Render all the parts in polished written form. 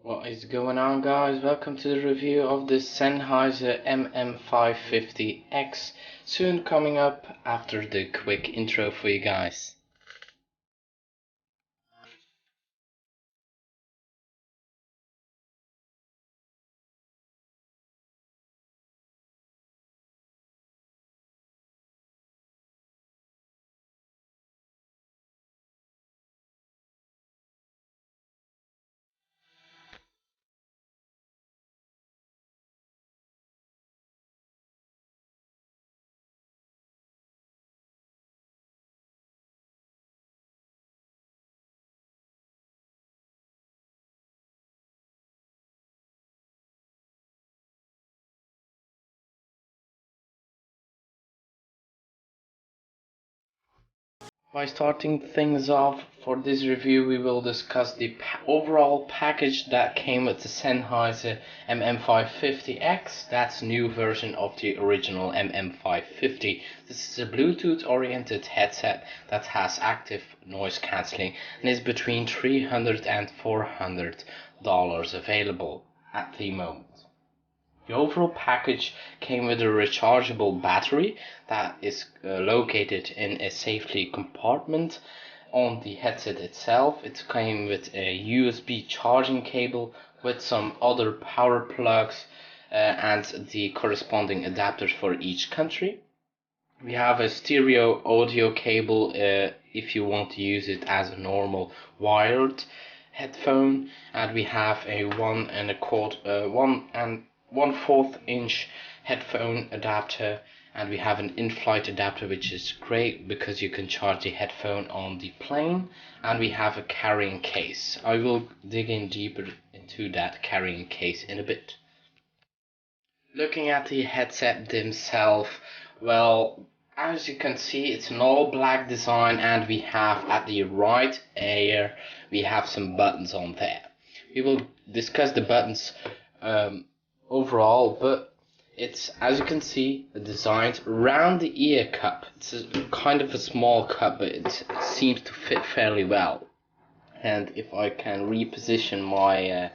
What is going on, guys? Welcome to the review of the Sennheiser MM550X, soon coming up after the quick intro for you guys. By starting things off for this review, we will discuss the overall package that came with the Sennheiser MM550X. That's a new version of the original MM550. This is a Bluetooth oriented headset that has active noise cancelling and is between $300 and $400 available at the moment. The overall package came with a rechargeable battery that is located in a safety compartment on the headset itself. It came with a USB charging cable with some other power plugs and the corresponding adapters for each country. We have a stereo audio cable if you want to use it as a normal wired headphone, and we have a 1.25 inch headphone adapter, and we have an in-flight adapter, which is great because you can charge the headphone on the plane, and we have a carrying case. I will dig in deeper into that carrying case in a bit. Looking at the headset themselves, well, as you can see, it's an all black design, and we have at the right ear we have some buttons on there. We will discuss the buttons overall, but it's, as you can see, designed around the ear cup. It's kind of a small cup, but it seems to fit fairly well. And if I can reposition my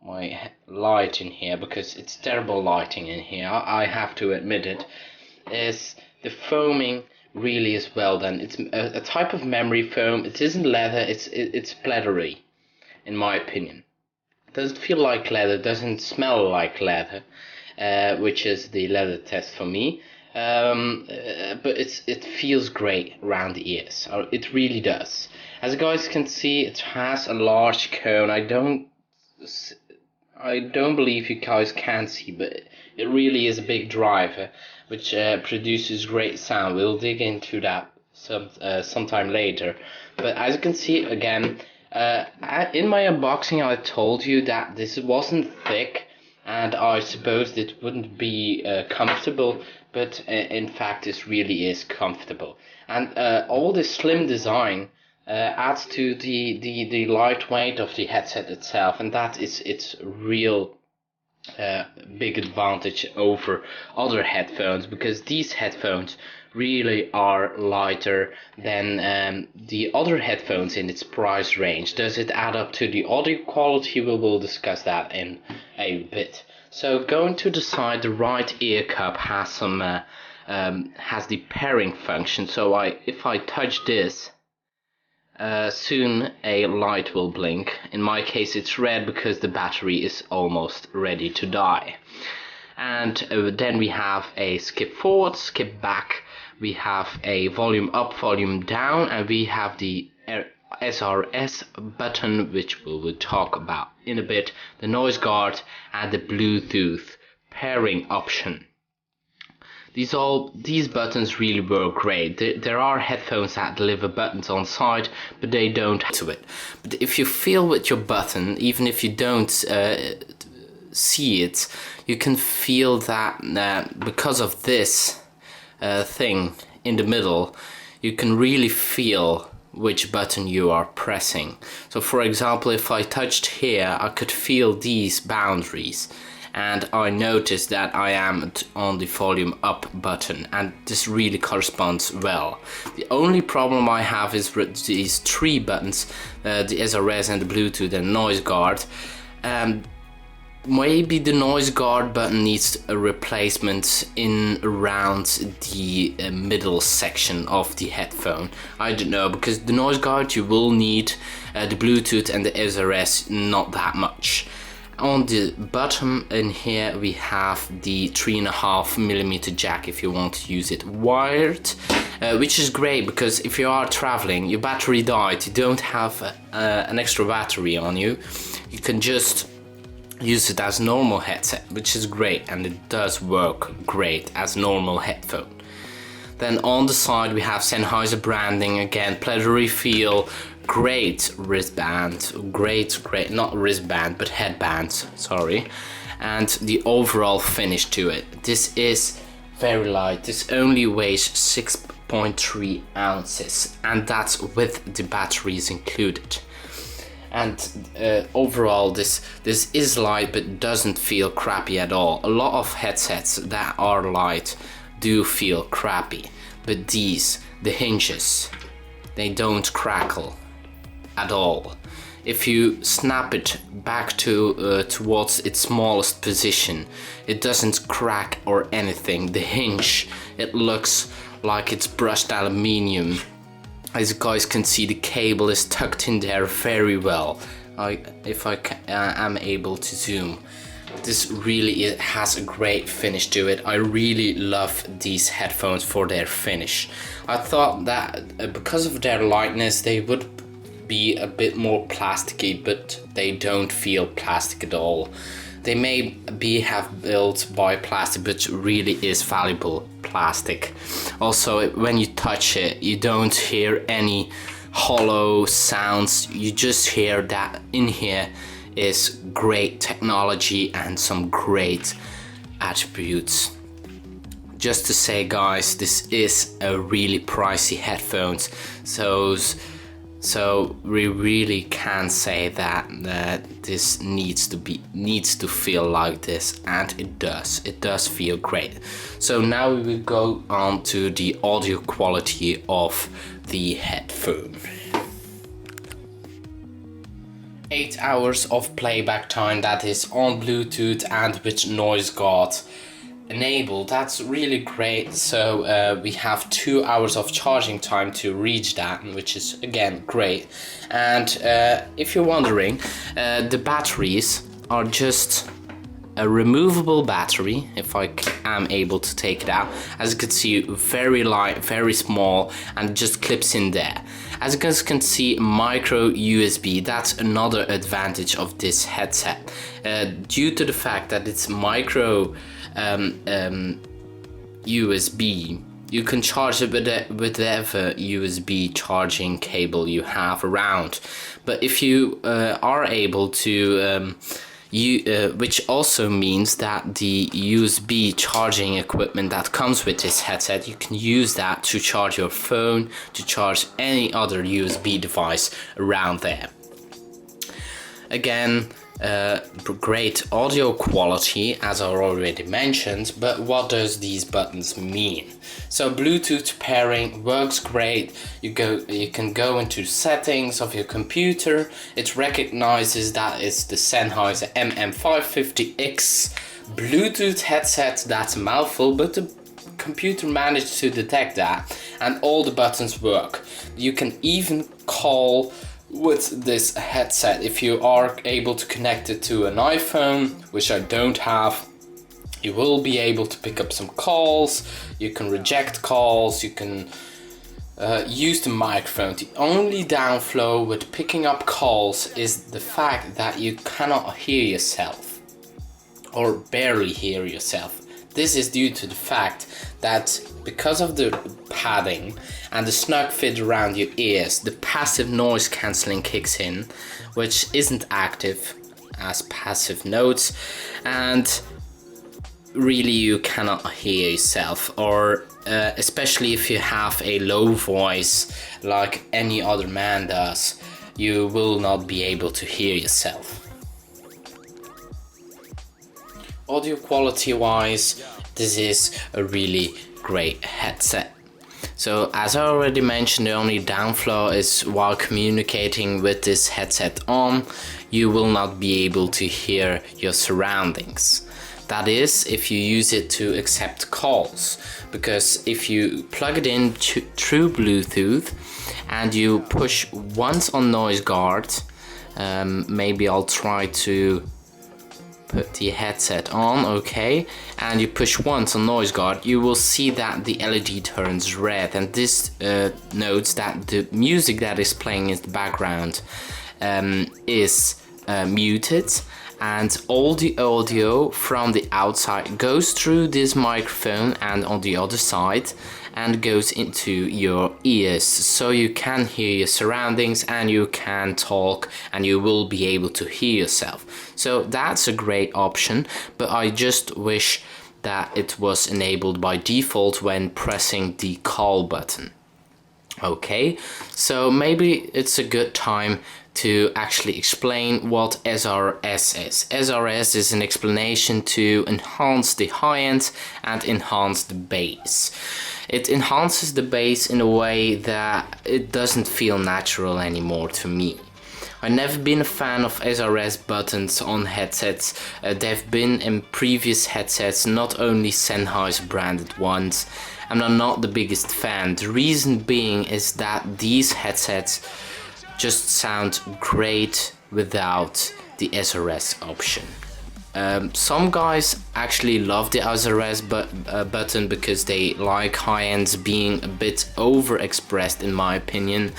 my light in here, because it's terrible lighting in here, I have to admit it, is the foaming really is well done. It's a type of memory foam. It isn't leather, it's pleathery, in my opinion. Doesn't feel like leather, doesn't smell like leather, which is the leather test for me. But it feels great around the ears. It really does. As you guys can see, it has a large cone. I don't believe you guys can see, but it really is a big driver, which produces great sound. We'll dig into that sometime later. But as you can see, again, in my unboxing I told you that this wasn't thick, and I supposed it wouldn't be comfortable, but in fact this really is comfortable. And all this slim design adds to the lightweight of the headset itself, and that is its real big advantage over other headphones, because these headphones really are lighter than the other headphones in its price range. Does it add up to the audio quality? We will discuss that in a bit. So going to the side, the right ear cup has some has the pairing function. So if I touch this, soon a light will blink. In my case it's red because the battery is almost ready to die. And then we have a skip forward, skip back, we have a volume up, volume down, and we have the SRS button, which we will talk about in a bit, the noise guard, and the Bluetooth pairing option. These buttons really work great. There are headphones that deliver buttons on site, but they don't have to it. But if you feel with your button, even if you don't see it, you can feel that because of this thing in the middle, you can really feel which button you are pressing. So for example, if I touched here, I could feel these boundaries, and I noticed that I am on the volume up button, and this really corresponds well. The only problem I have is with these three buttons, the SRS and the Bluetooth and noise guard. Maybe the noise guard button needs a replacement in around the middle section of the headphone. I don't know, because the noise guard you will need the Bluetooth and the SRS, not that much. On the bottom in here we have the 3.5mm jack if you want to use it wired, which is great because if you are traveling, your battery died, you don't have an extra battery on you, you can just use it as normal headset, which is great, and it does work great as normal headphone. Then on the side we have Sennheiser branding, again pleathery feel, great wristband, great not wristband but headband, sorry, and the overall finish to it. This is very light, this only weighs 6.3 ounces, and that's with the batteries included. And overall this is light but doesn't feel crappy at all. A lot of headsets that are light do feel crappy, but these, the hinges, they don't crackle at all. If you snap it back to towards its smallest position, it doesn't crack or anything. The hinge, it looks like it's brushed aluminium. As you guys can see, the cable is tucked in there very well. If I am able to zoom, this really has a great finish to it. I really love these headphones for their finish. I thought that because of their lightness they would be a bit more plasticky, but they don't feel plastic at all. They may have built by plastic, but really is valuable plastic. Also, when you touch it, you don't hear any hollow sounds. You just hear that in here is great technology and some great attributes. Just to say, guys, this is a really pricey headphones, so we really can say that this needs to feel like this, and it does feel great. So now we will go on to the audio quality of the headphone. 8 hours of playback time, that is on Bluetooth and with noise guard enabled. That's really great. So we have 2 hours of charging time to reach that, which is again great. And if you're wondering, the batteries are just a removable battery, if I am able to take it out. As you can see, very light, very small, and it just clips in there. As you guys can see, micro USB, that's another advantage of this headset. Due to the fact that it's micro USB, you can charge it with whatever USB charging cable you have around. But if you are able to which also means that the USB charging equipment that comes with this headset, you can use that to charge your phone, to charge any other USB device around there. Again, great audio quality, as I already mentioned, but what does these buttons mean? So Bluetooth pairing works great. You can go into settings of your computer. It recognizes that it's the Sennheiser MM550X Bluetooth headset. That's a mouthful, but the computer managed to detect that, and all the buttons work. You can even call with this headset if you are able to connect it to an iPhone, which I don't have. You will be able to pick up some calls, you can reject calls, you can use the microphone. The only downflow with picking up calls is the fact that you cannot hear yourself, or barely hear yourself. This is due to the fact that because of the padding and the snug fit around your ears, the passive noise cancelling kicks in, which isn't active as passive notes, and really you cannot hear yourself, or especially if you have a low voice like any other man does, you will not be able to hear yourself. Audio quality wise, this is a really great headset. So as I already mentioned, the only downflow is while communicating with this headset on, you will not be able to hear your surroundings. That is, if you use it to accept calls, because if you plug it in through Bluetooth and you push once on noise guard, maybe I'll try to put the headset on, okay, and you push once on noise guard, you will see that the LED turns red, and this notes that the music that is playing in the background is muted, and all the audio from the outside goes through this microphone and on the other side and goes into your ears, so you can hear your surroundings and you can talk and you will be able to hear yourself. So that's a great option, but I just wish that it was enabled by default when pressing the call button. Okay, so maybe it's a good time to actually explain what SRS is. SRS is an explanation to enhance the high end and enhance the bass. It enhances the bass in a way that it doesn't feel natural anymore to me. I've never been a fan of SRS buttons on headsets. They've been in previous headsets, not only Sennheiser branded ones, and I'm not the biggest fan. The reason being is that these headsets just sound great without the SRS option. Some guys actually love the SRS button because they like high ends being a bit overexpressed, in my opinion.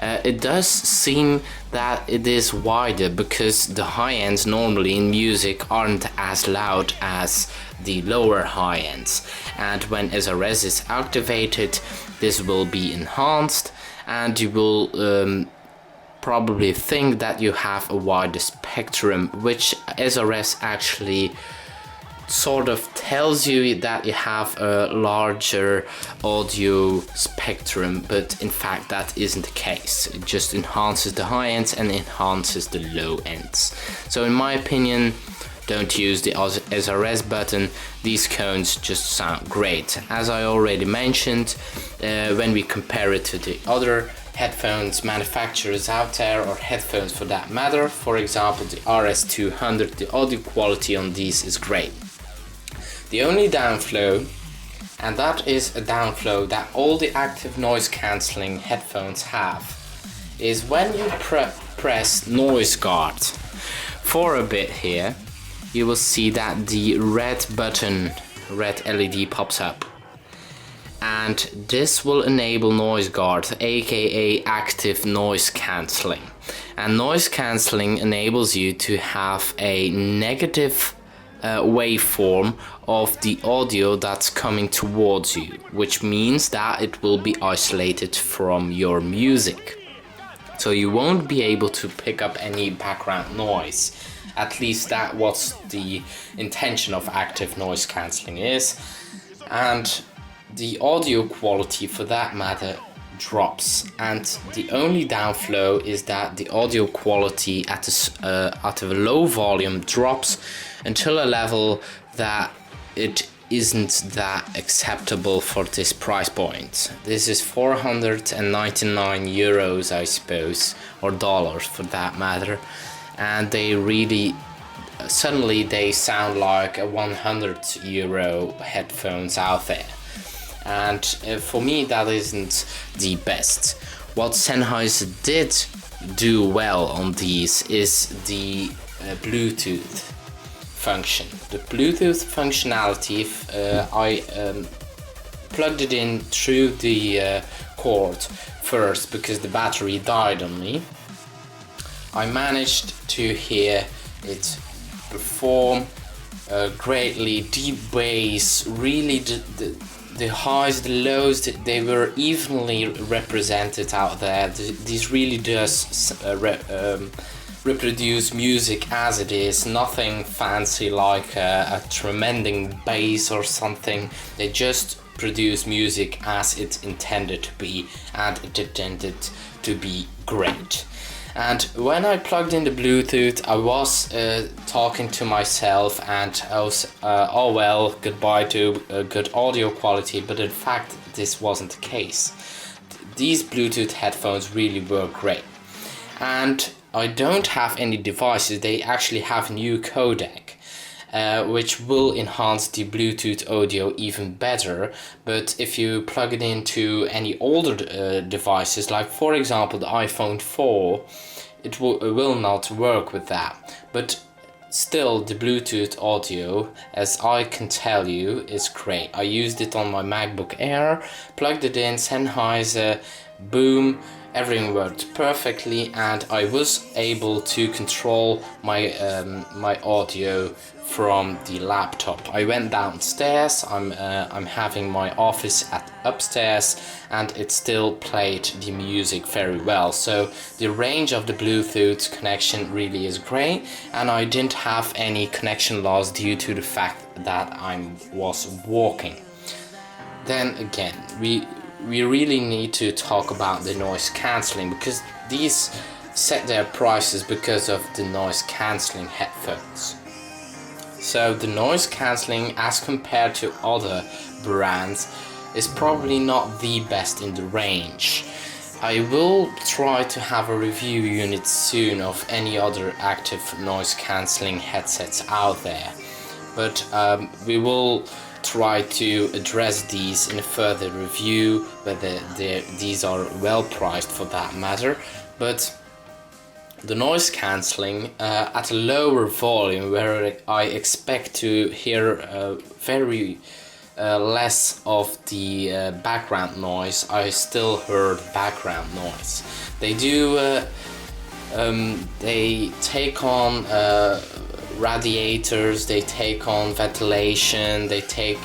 It does seem that it is wider because the high ends normally in music aren't as loud as the lower high ends, and when SRS is activated, this will be enhanced and you will probably think that you have a wider spectrum, which SRS actually sort of tells you that you have a larger audio spectrum, but in fact that isn't the case. It just enhances the high ends and enhances the low ends. So in my opinion, don't use the SRS button. These cones just sound great. As I already mentioned, when we compare it to the other headphones manufacturers out there, or headphones for that matter, for example the RS200, the audio quality on these is great. The only downflow, and that is a downflow that all the active noise cancelling headphones have, is when you press noise guard for a bit here, you will see that the red button, red LED pops up. And this will enable noise guard, aka active noise cancelling. And noise cancelling enables you to have a negative waveform of the audio that's coming towards you, which means that it will be isolated from your music. So you won't be able to pick up any background noise. At least that what the intention of active noise cancelling is. And the audio quality for that matter drops, and the only downflow is that the audio quality at a low volume drops until a level that it isn't that acceptable for this price point. This is 499 euros, I suppose, or dollars for that matter, and they really suddenly they sound like a 100 euro headphones out there. And for me that isn't the best. What Sennheiser did do well on these is the Bluetooth function. The Bluetooth functionality, if I plugged it in through the cord first because the battery died on me, I managed to hear it perform greatly. Deep bass, really the highs, the lows, they were evenly represented out there. This really does reproduce music as it is, nothing fancy like a tremendous bass or something. They just produce music as it's intended to be, and it intended to be great. And when I plugged in the Bluetooth, I was talking to myself, and I was, oh well, goodbye to good audio quality, but in fact this wasn't the case. These Bluetooth headphones really were great. And I don't have any devices. They actually have new codec, which will enhance the Bluetooth audio even better. But if you plug it into any older devices, like for example the iPhone 4, it will not work with that. But still, the Bluetooth audio, as I can tell you, is great. I used it on my MacBook Air, plugged it in, Sennheiser, boom, everything worked perfectly, and I was able to control my my audio from the laptop. I went downstairs. I'm having my office at upstairs, and it still played the music very well. So the range of the Bluetooth connection really is great, and I didn't have any connection loss due to the fact that I was walking. Then again, we really need to talk about the noise cancelling, because these set their prices because of the noise cancelling headphones. So the noise cancelling, as compared to other brands, is probably not the best in the range. I will try to have a review unit soon of any other active noise cancelling headsets out there, but we will try to address these in a further review, whether these are well priced for that matter. But the noise cancelling at a lower volume, where I expect to hear very less of the background noise, I still heard background noise. They do they take on radiators, they take on ventilation, they take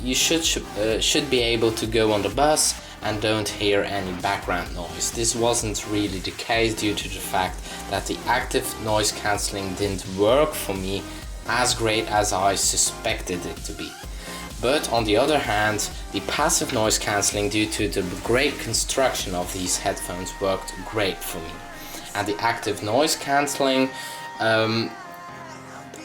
you should be able to go on the bus and don't hear any background noise. This wasn't really the case due to the fact that the active noise cancelling didn't work for me as great as I suspected it to be. But on the other hand, the passive noise cancelling, due to the great construction of these headphones, worked great for me. And the active noise cancelling,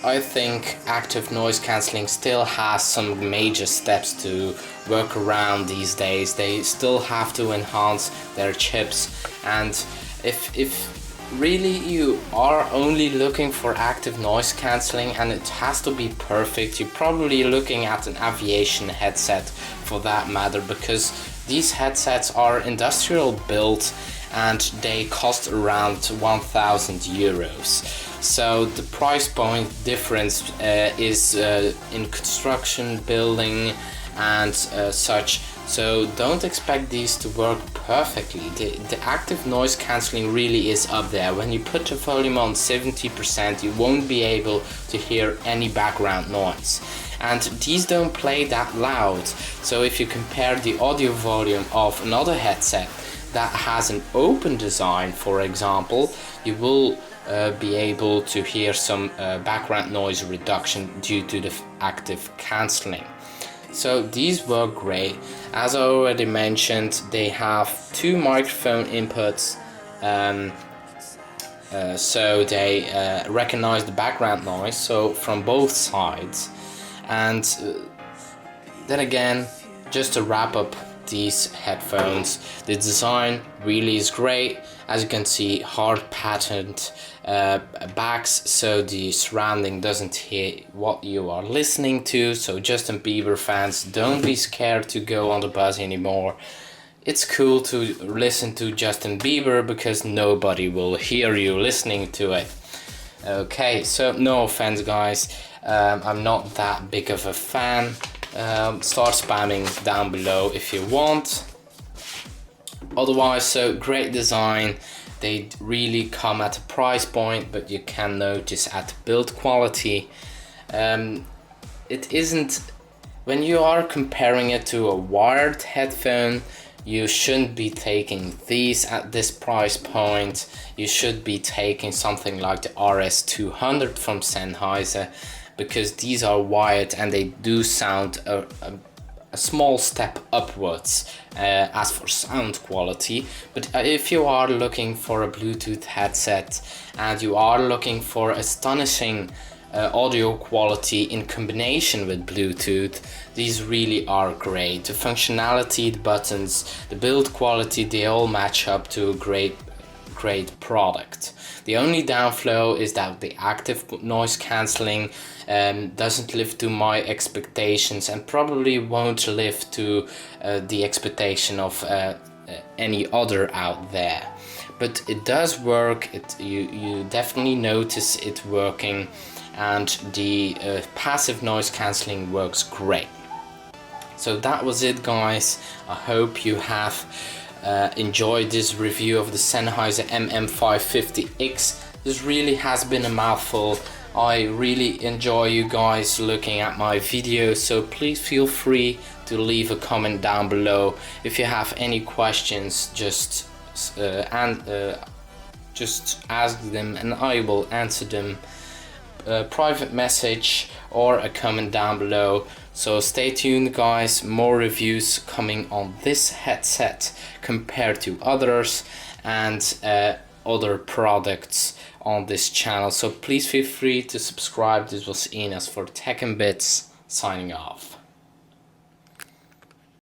I think active noise cancelling still has some major steps to work around these days. They still have to enhance their chips, and if really you are only looking for active noise cancelling and it has to be perfect, you're probably looking at an aviation headset for that matter, because these headsets are industrial built and they cost around 1,000 euros. So the price point difference is in construction, building, and such. So don't expect these to work perfectly. The active noise cancelling really is up there. When you put the volume on 70%, you won't be able to hear any background noise. And these don't play that loud. So if you compare the audio volume of another headset that has an open design, for example, you will be able to hear some background noise reduction due to the active cancelling. So these work great. As I already mentioned, they have two microphone inputs, so they recognize the background noise, so from both sides. And then again, just to wrap up these headphones, the design really is great. As you can see, hard patterned backs, so the surrounding doesn't hear what you are listening to. So Justin Bieber fans, don't be scared to go on the bus anymore. It's cool to listen to Justin Bieber because nobody will hear you listening to it. Okay, so no offense guys, I'm not that big of a fan. Start spamming down below if you want. Otherwise, so great design. They really come at a price point, but you can notice at build quality, it isn't, when you are comparing it to a wired headphone, you shouldn't be taking these at this price point. You should be taking something like the RS200 from Sennheiser, because these are wired and they do sound a small step upwards as for sound quality. But if you are looking for a Bluetooth headset and you are looking for astonishing audio quality in combination with Bluetooth, these really are great. The functionality, the buttons, the build quality, they all match up to a great great product. The only downflow is that the active noise cancelling doesn't live to my expectations, and probably won't live to the expectation of any other out there. But it does work. You definitely notice it working, and the passive noise cancelling works great. So that was it, guys. I hope you have enjoyed this review of the Sennheiser MM550X. This really has been a mouthful. I really enjoy you guys looking at my videos, so please feel free to leave a comment down below. If you have any questions, just ask them and I will answer them. A private message or a comment down below. So stay tuned, guys. More reviews coming on this headset compared to others, and other products on this channel. So please feel free to subscribe. This was Enos for Techinbits, signing off.